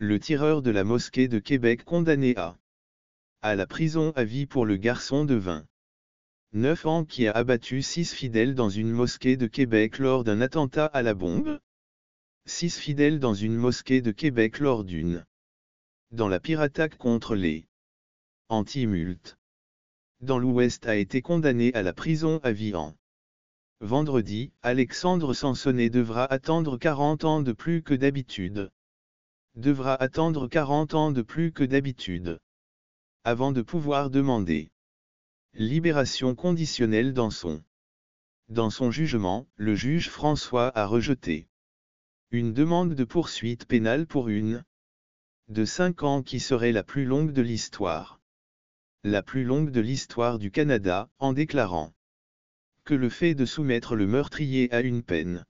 Le tireur de la mosquée de Québec condamné à la prison à vie pour le garçon de 29 ans qui a abattu 6 fidèles dans une mosquée de Québec lors d'un attentat à la bombe. 6 fidèles dans une mosquée de Québec lors dans la pire attaque contre les anti-multes dans l'Ouest a été condamné à la prison à vie vendredi. Alexandre Sansonnet devra attendre 40 ans de plus que d'habitude. Avant de pouvoir demander libération conditionnelle dans son jugement, le juge François a rejeté une demande de poursuite pénale pour une de 5 ans qui serait la plus longue de l'histoire. La plus longue de l'histoire du Canada, en déclarant que le fait de soumettre le meurtrier à une peine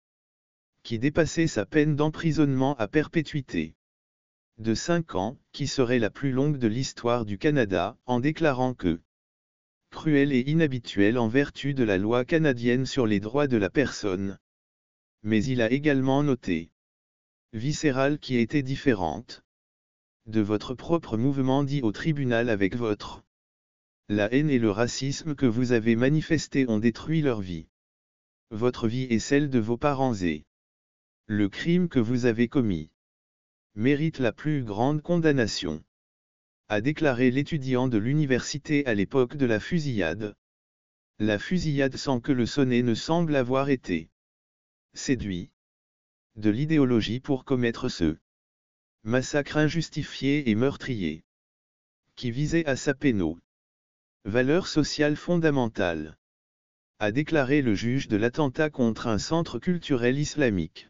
qui dépassait sa peine d'emprisonnement à perpétuité de 5 ans, qui serait la plus longue de l'histoire du Canada, en déclarant que cruel et inhabituel en vertu de la loi canadienne sur les droits de la personne. Mais il a également noté viscérale qui était différente de votre propre mouvement dit au tribunal avec votre la haine et le racisme que vous avez manifestés ont détruit leur vie. Votre vie et celle de vos parents et le crime que vous avez commis mérite la plus grande condamnation, a déclaré l'étudiant de l'université à l'époque de la fusillade. La fusillade sans que le sonné ne semble avoir été séduit de l'idéologie pour commettre ce massacre injustifié et meurtrier, qui visait à saper nos valeurs sociales fondamentales, a déclaré le juge de l'attentat contre un centre culturel islamique.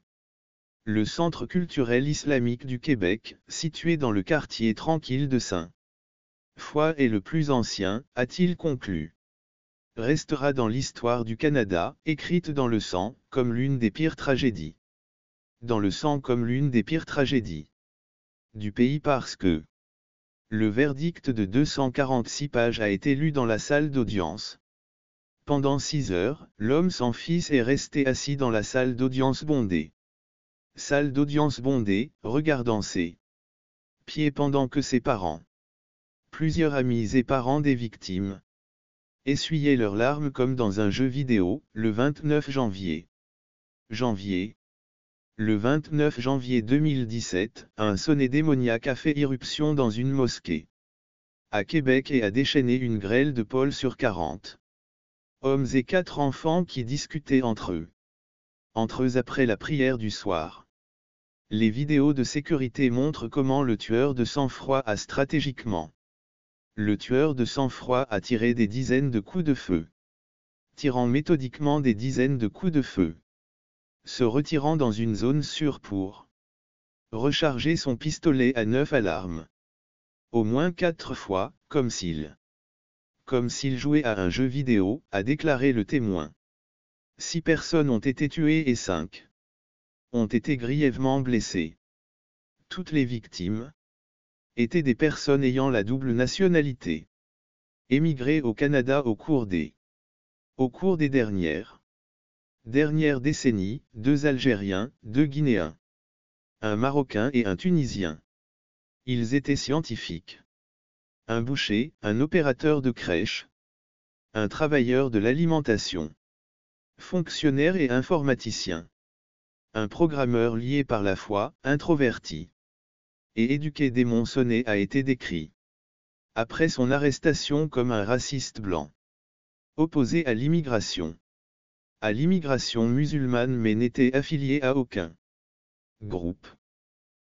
Le Centre culturel islamique du Québec, situé dans le quartier tranquille de Saint-Foy est le plus ancien, a-t-il conclu. Restera dans l'histoire du Canada, écrite dans le sang, comme l'une des pires tragédies. Dans le sang comme l'une des pires tragédies du pays parce que le verdict de 246 pages a été lu dans la salle d'audience. Pendant 6 heures, l'homme sans fils est resté assis dans la salle d'audience bondée. Regardant ses pieds pendant que ses parents, plusieurs amis et parents des victimes, essuyaient leurs larmes comme dans un jeu vidéo, le 29 janvier. Le 29 janvier 2017, un sonnet démoniaque a fait irruption dans une mosquée à Québec et a déchaîné une grêle de pôles sur 40 hommes et 4 enfants qui discutaient entre eux après la prière du soir. Les vidéos de sécurité montrent comment le tueur de sang-froid a stratégiquement. Le tueur de sang-froid a tiré des dizaines de coups de feu. Tirant méthodiquement des dizaines de coups de feu. Se retirant dans une zone sûre pour recharger son pistolet à 9 alarmes. Au moins 4 fois, comme s'il jouait à un jeu vidéo, a déclaré le témoin. 6 personnes ont été tuées et 5 ont été grièvement blessées. Toutes les victimes étaient des personnes ayant la double nationalité. Émigrées au Canada au cours des dernières décennies, 2 Algériens, 2 Guinéens, un Marocain et un Tunisien. Ils étaient scientifiques. Un boucher, un opérateur de crèche, un travailleur de l'alimentation, fonctionnaire et informaticien. Un programmeur lié par la foi, introverti et éduqué. Démon Sonnet a été décrit après son arrestation comme un raciste blanc, opposé à l'immigration musulmane mais n'était affilié à aucun groupe.